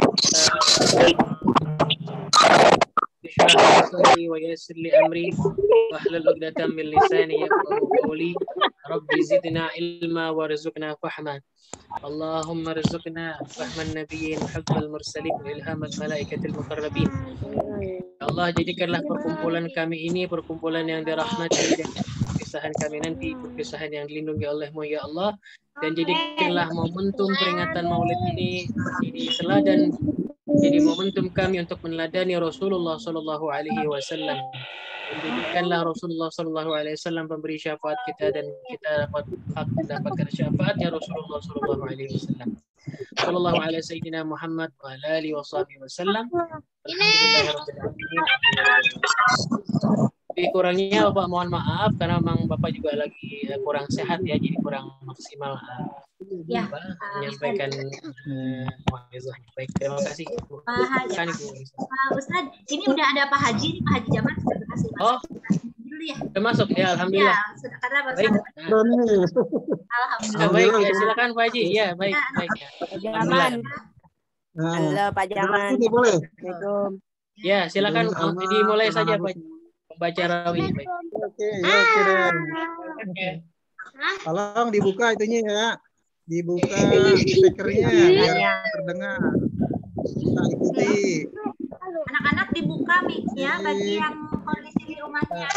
اشرح لي صدري ويسر لي امري واحلل عقدة من لساني يفقهوا قولي رب زدنا علما وارزقنا فهما اللهم ارزقنا فهم النبيين وحفظ المرسلين والهام الملائكة المقربين. Ya Allah, jadikanlah perkumpulan kami ini perkumpulan yang dirahmati, dan perpisahan kami nanti perpisahan yang dilindungi oleh-Mu ya Allah, dan jadikanlah momentum peringatan Maulid ini jadi teladan, jadi momentum kami untuk meneladani Rasulullah Shallallahu Alaihi Wasallam. Jadikanlah Rasulullah Shallallahu Alaihi Wasallam pemberi syafaat kita, dan kita dapat hak mendapatkan syafaatnya Rasulullah Shallallahu Alaihi Wasallam. Sallallahu alaihi sayyidina Muhammad wa ala alihi washabihi wasallam. Lebih kurangnya Bapak mohon maaf karena memang Bapak juga lagi kurang sehat ya, jadi kurang maksimal menyampaikan muhadzaah. Baik, terima kasih. Pak Ustadz, ini udah ada Pak Haji, Pak Haji Jamal sudah berhasil masuk. Oh, ya. Sudah masuk ya, alhamdulillah. Ya, sudah, karena baik. Alhamdulillah. Baik, ya, silakan Pak Haji. Ya, baik, baik ya. Alhamdulillah. Halo Pak Jaman. Boleh. Ya, silakan dimulai saja Pak. Membaca rawi. Baik. Oke, ya oke. Tolong dibuka itunya ya. Dibuka speakernya biar terdengar. Kita ikuti. Anak-anak dibuka mic-nya bagi yang kondisi di rumahnya.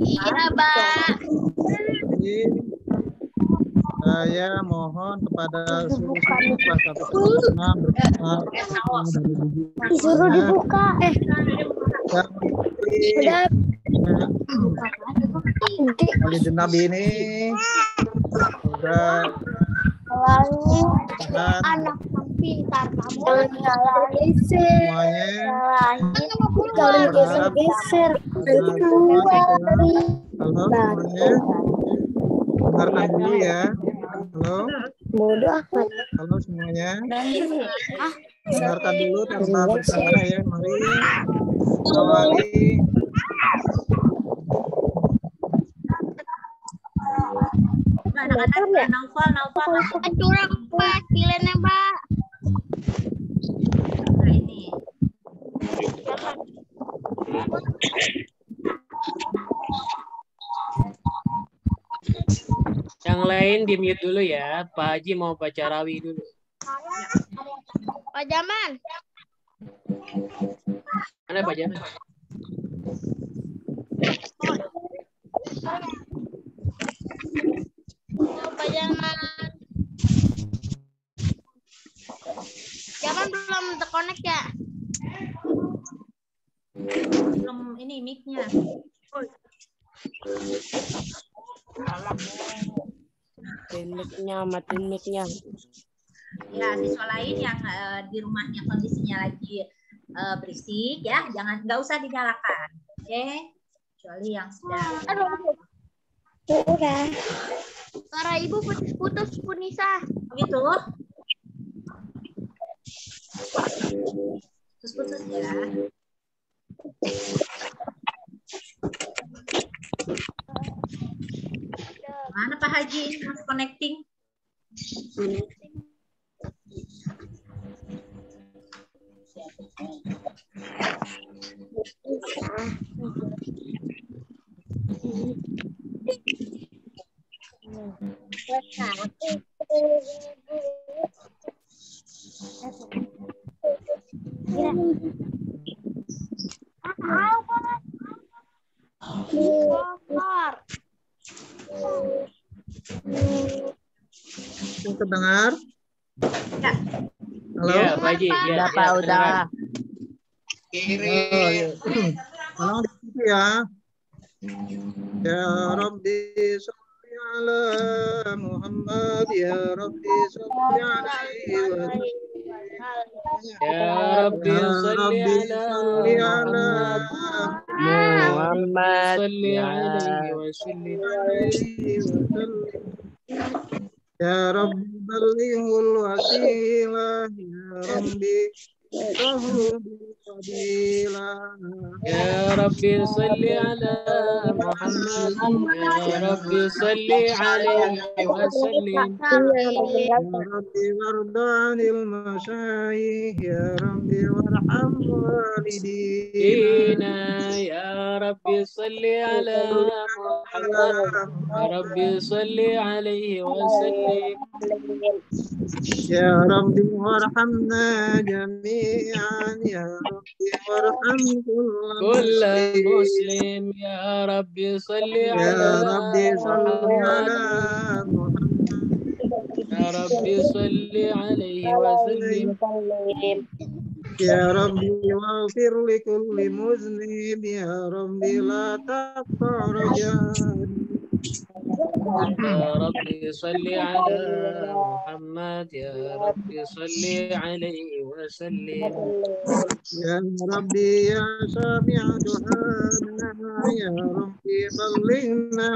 Iya, Pak. Saya mohon kepada seluruh kelas 1 Disuruh dibuka. Maulid Nabi ini sudah Anak pintar kamu. semuanya Kalau geser-geser. halo semuanya dengarkan dulu ya. Halo halo semuanya, dengarkan dulu tanpa bersuara ya. Mari awali. Anak-anak Naufal. Curang, Pak. Pilihannya, Pak. Nah, ini. Yang lain di mute dulu ya. Pak Haji mau baca rawi dulu. Pak Jaman. Mana Pak Jaman? Pak Jaman. Jaman belum terkonek ya? Belum ini mic-nya. Matiin mic-nya. Ya, siswa lain yang di rumahnya kondisinya lagi berisik ya, nggak usah dinyalakan. Oke? Kecuali yang sedang. Udah. Suara ibu putus-putus, Punisa. Begitu. Putus-putus ya. Mana Pak Haji ini masih connecting? Terdengar? Ya. Halo? Ya, Pak Haji. Ya, Udah, Pak, udah. Oh, ya. Tolong di situ ya. Ya Rabbi sholli ala Muhammad, ya Rabbi sholli alaihi wa sallam. Ya Rabbi salli ala Muhammad. salli alaihi wa sallim. Ya Rabbi balighul wasilah, ya Rabbi sahlu fadilah. Ya Rabbi salli ala Muhammad. Ya Rabbi salli alaihi wa sallim. Ya Rabbi warda anil masyayikh, ya Rabbi warham walidina. Ya Rabbi salli ala Muhammad. Ya Rabbi salli alaihi wa sallim. Ya Rabbi warhamna jami'an, ya Rabbi warham kulla muslim. Ya Rabbi salli Ya ala Rabbi salli ala Muhammad. Ya Rabbi salli alaihi wa sallim. Ya Rabbi waghfir li kulli muznib, ya Rabbi la taqta rajani. Ya Rabbi salli ala Muhammad. Ya Rabbi salli alaihi wa sallim. Ya Rabbi ya sami'a du'ana, ya Rabbi ballighna.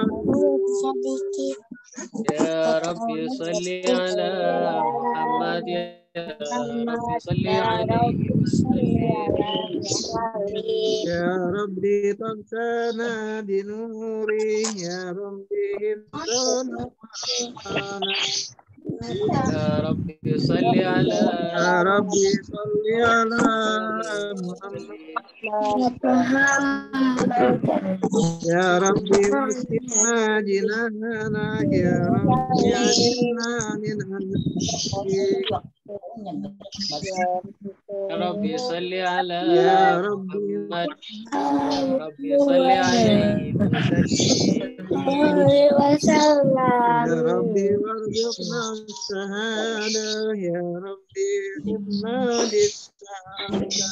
Ya Rabbi salli ala Muhammad. Ya Rabbi salli alaihi wa sallim. Ya Rabbi tamsana binuri, ya Rabbi hibdana. Ya Rabbi salli ala Ya Rabbi salli ala Muhammad. Ya Rabbi wasina jinana, ya Rabbi ajinna minan. Ya Rabbi salli ala Ya Rabbi Muhammad. Ya Rabbi salli alaihi wa sallim. Ya Rabbi warzuqna shahada, ya Rabbi hibna bis-sa'ada.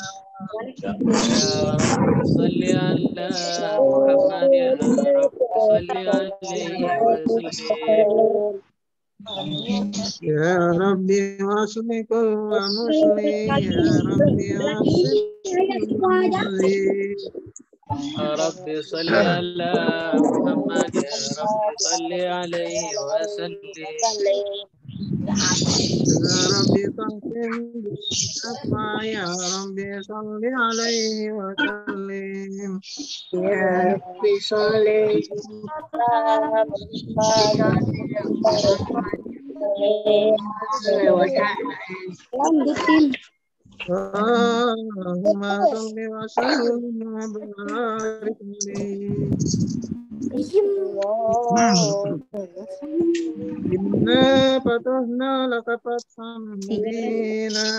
Ya Rabbi salli ala Muhammad. Ya Rabbi salli alaihi wa sallim. Ya Rabbi wasmi kulla muslim, ya Rabbi wasmi kulla muslim. Ya Rabbi salli ala Muhammad. Ya Rabbi salli alaihi wa sallim. Ya Rabbi tahsin bis-safa, ya Rabbi salli alaihi wa sallim. Ya Rabbi salli Lanjutin. اللهم صل وسلم وبارك عليه. إنا فتحنا لك فتحا مبينا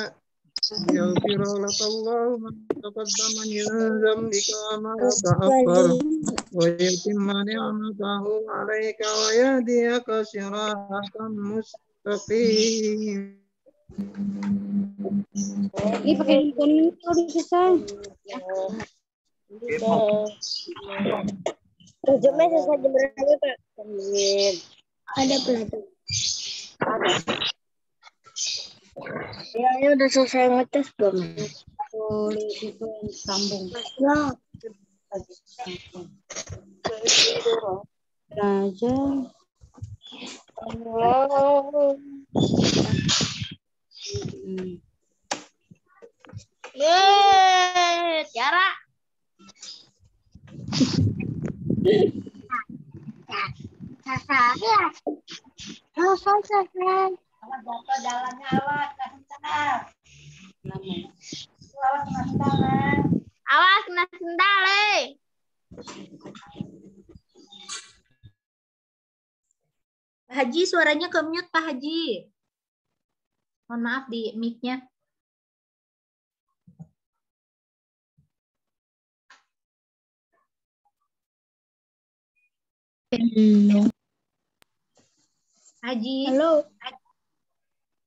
ليغفر لك الله ما تقدم من ذنبك وما تأخر ويتم نعمته عليك ويهديك صراطا مستقيما. Ini pakai handphone ini udah selesai. Jamnya selesai jam berapa, Pak? Ada pelajar. Ya, ini udah selesai ngetes belum? Boleh itu sambung. Ya. Belajar. Tiara. Jalannya awas, awas kena sendal, Pak Haji, suaranya ke mute Pak Haji. Mohon maaf di mic-nya. Haji. Halo.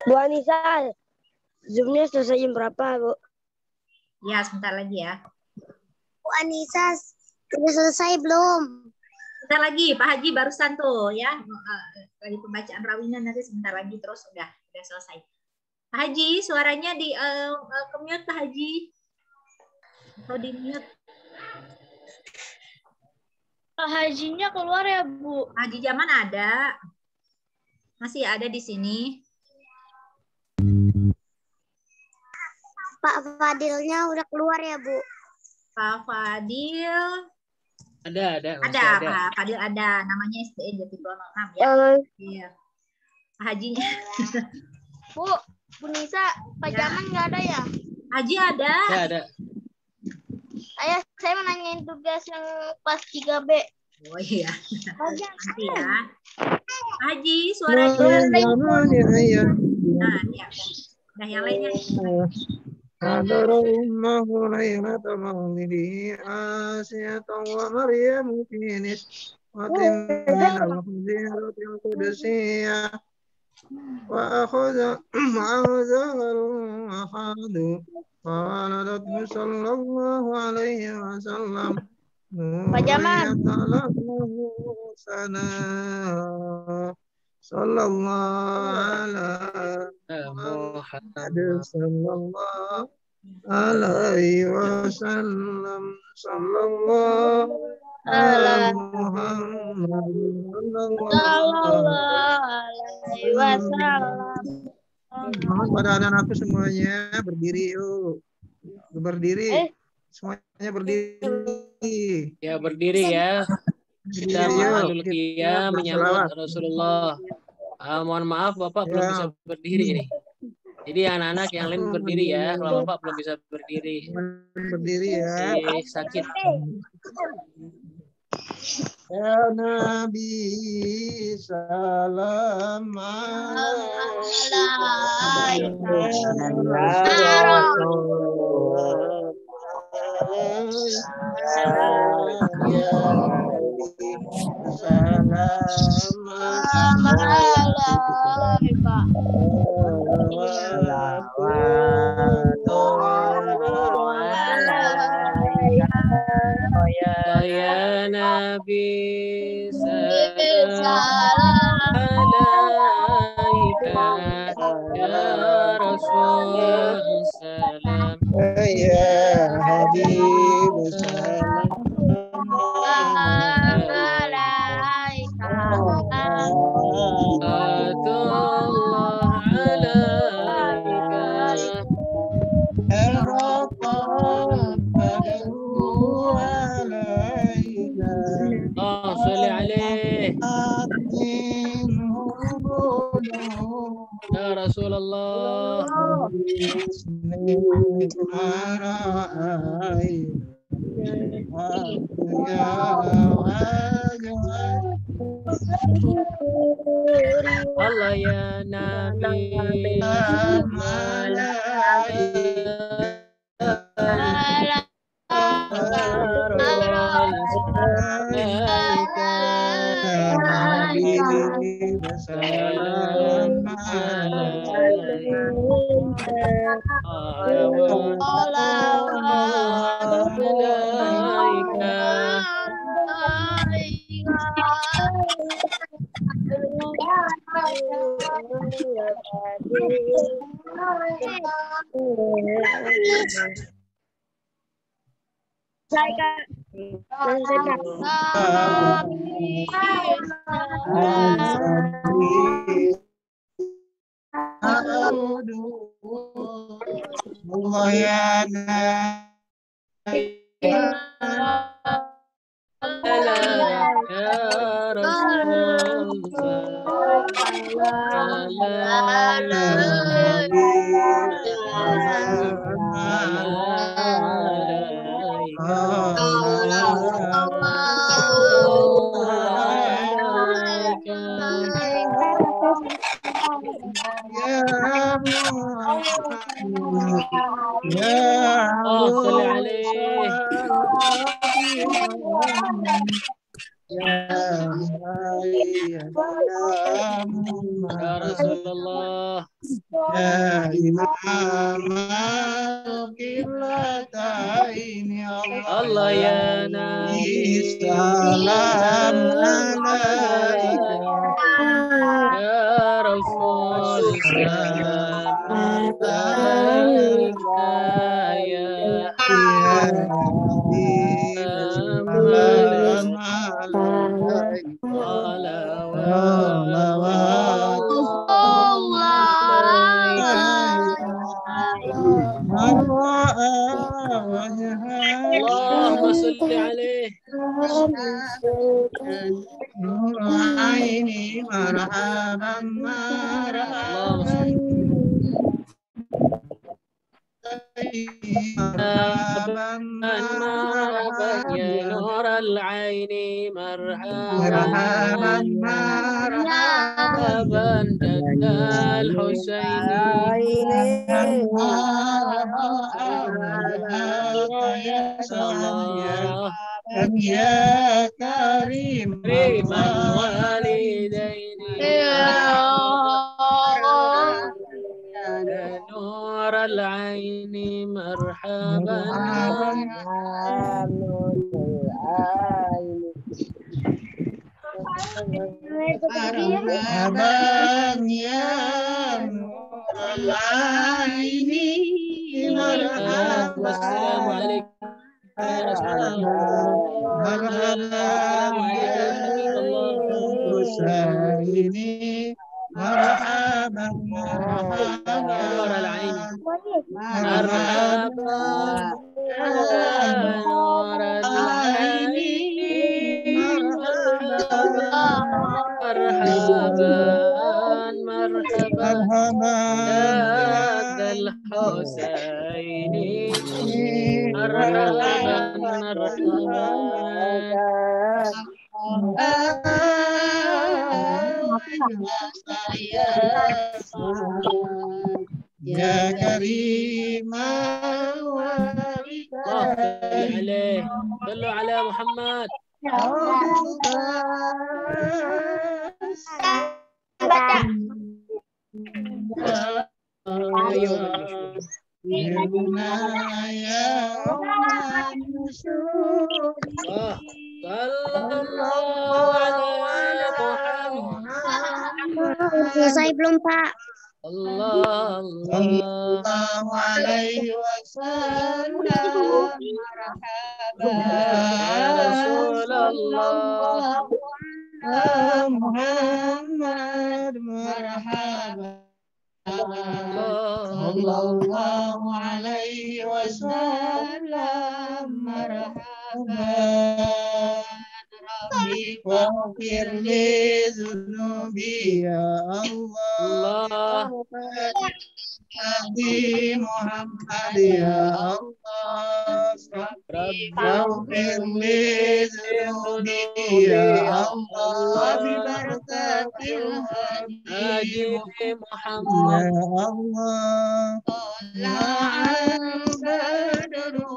Bu Anissa, Zoom-nya selesai jam berapa, Bu? Ya, sebentar lagi ya. Bu Anissa, sudah selesai belum? Sebentar lagi, Pak Haji barusan tuh ya. Lagi pembacaan rawinya nanti sebentar lagi terus udah selesai. Pak Haji, suaranya di ke mute Pak Haji. Atau di mute. Pak Hajinya keluar ya, Bu? Pak Haji Zaman ada. Masih ada di sini. Pak Fadilnya udah keluar ya, Bu? Pak Fadil. Ada. Pak Fadil ada. Namanya SDN Jatibor 06 ya. Iya. Pak Hajinya. Bu Nisa, Pak Jaman nggak ada ya? Haji ada. Ya, ada. Ayah, saya mau nanyain tugas yang pas 3B. Oh iya. Nanti ya. Haji, Nah, suaranya. Nah, ya. Udah yang lainnya. حضر أمه ليلة مولده آسية ومريم في نسوة من الحجرة القدسية وأخذ أحد فولدته صلى الله عليه وسلم نورية له سنة صلى الله على محمد صلى الله عليه وسلم صلى الله على محمد صلى الله عليه wasallam. Mohon pada anak-anakku semuanya berdiri yuk. Berdiri. Semuanya berdiri. Ya, berdiri ya. Kita ma'alul qiyam menyambut Rasulullah. Mohon maaf Bapak belum bisa berdiri ini. Jadi anak-anak yang lain berdiri ya. Kalau Bapak belum bisa berdiri. Berdiri ya. Sakit. Ya Nabi salam ya Nabi salam alaika ya Rasul salam ya Habib salam alaika Atullah alaika صل عليه يا رسول الله Allah ya Nabi Allah ya Nabi salam alaika ya Rasul salam alaika ya Allahumma salli alaih nur aini marhaban marhaban ya nur al-aini marhaban marhaban Jadal Husaini Allah ya karim walidaini nur al-aini marhaban marhaban ya nur al-aini marhaban wassalamualaikum ya Rasulullah Husaini marhaban marhaban nur al-aini marhaban nur al-aini marhaban Jadal Husaini marhaban ya karim صلوا على محمد Selesai belum, Pak? Allah alaihi wasallam marhaban ya Rasulullah Muhammad marhaban sallallahu alaihi wasallam marhaban واغفر لي ذنوبي يا الله Nabi Muhammad ya Allah Rabbi Faghfir li dhunubi ya Allah bi barakatil hadi Muhammad ya Allah la'al badru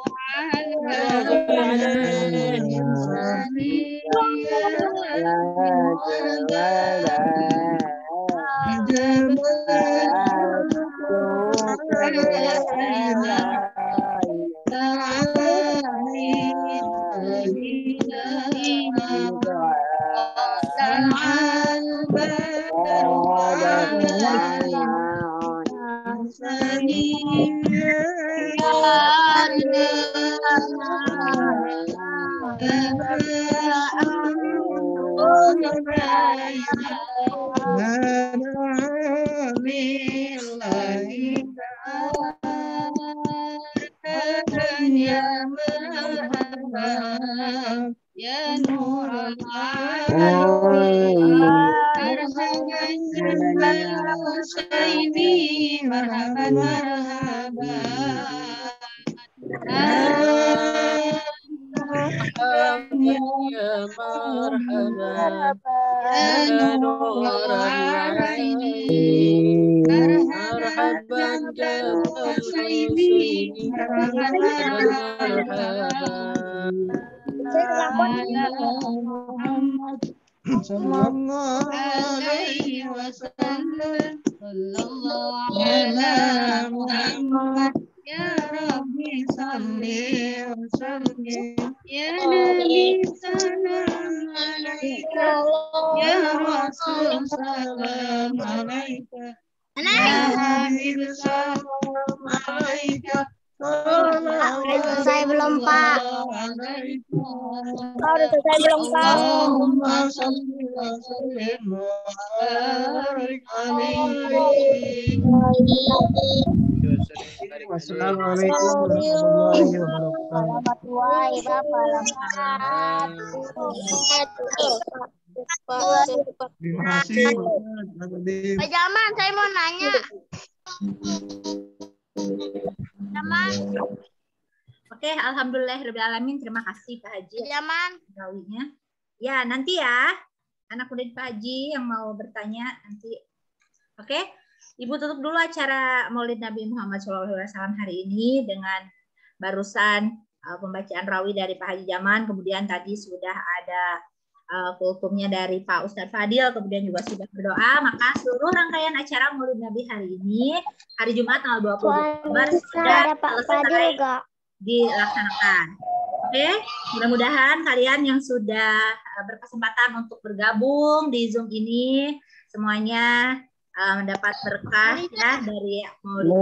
Ya Nur Sallallahu alaihi wasallam Sallallahu ala Muhammad Ya Rabbi salli wa sallim Ya Nabi salam alaika Ya Rasul salam alaika Ya Habib salam alaika Selesai belum, Pak? Selesai belum, Pak? Allahumma salli wa sallim wa barik alaihi. Wassalamualaikum warahmatullahi wabarakatuh. Terima kasih. Pak Jaman, saya mau nanya. Jaman. Oke, alhamdulillahirrahmanirrahim. Terima kasih Pak Haji. Jaman. Gawinya. Ya, nanti ya. Anak muda Pak Haji yang mau bertanya nanti. Oke, Ibu tutup dulu acara Maulid Nabi Muhammad SAW hari ini dengan barusan pembacaan rawi dari Pak Haji Jaman. Kemudian tadi sudah ada kultumnya dari Pak Ustadz Fadil, kemudian juga sudah berdoa. Maka seluruh rangkaian acara Maulid Nabi hari ini, hari Jumat tanggal 20 Oktober sudah selesai dilaksanakan. Oke, mudah-mudahan kalian yang sudah berkesempatan untuk bergabung di Zoom ini semuanya mendapat berkah ya dari Maulid.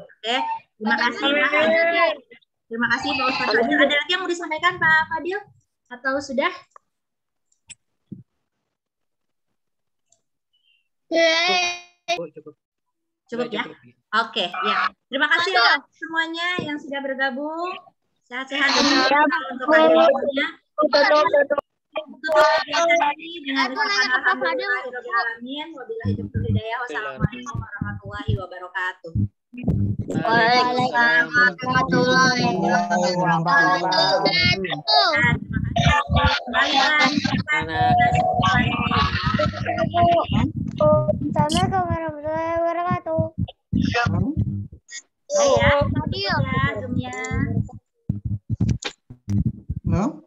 Oke, terima kasih Pak Fadil. Terima kasih Pak Ustadz Fadil. Ada lagi yang mau disampaikan Pak Fadil atau sudah? Cukup ya. Oke, ya. Terima kasih semuanya yang sudah bergabung. Sehat-sehat untuk kalian semuanya. Tutup kegiatan ini dengan alhamdulillahirobbilalamin. Wabillahi taufiq wal hidayah. Wassalamualaikum warahmatullahi wabarakatuh. Waalaikumsalam warahmatullahi wabarakatuh. Ya, No?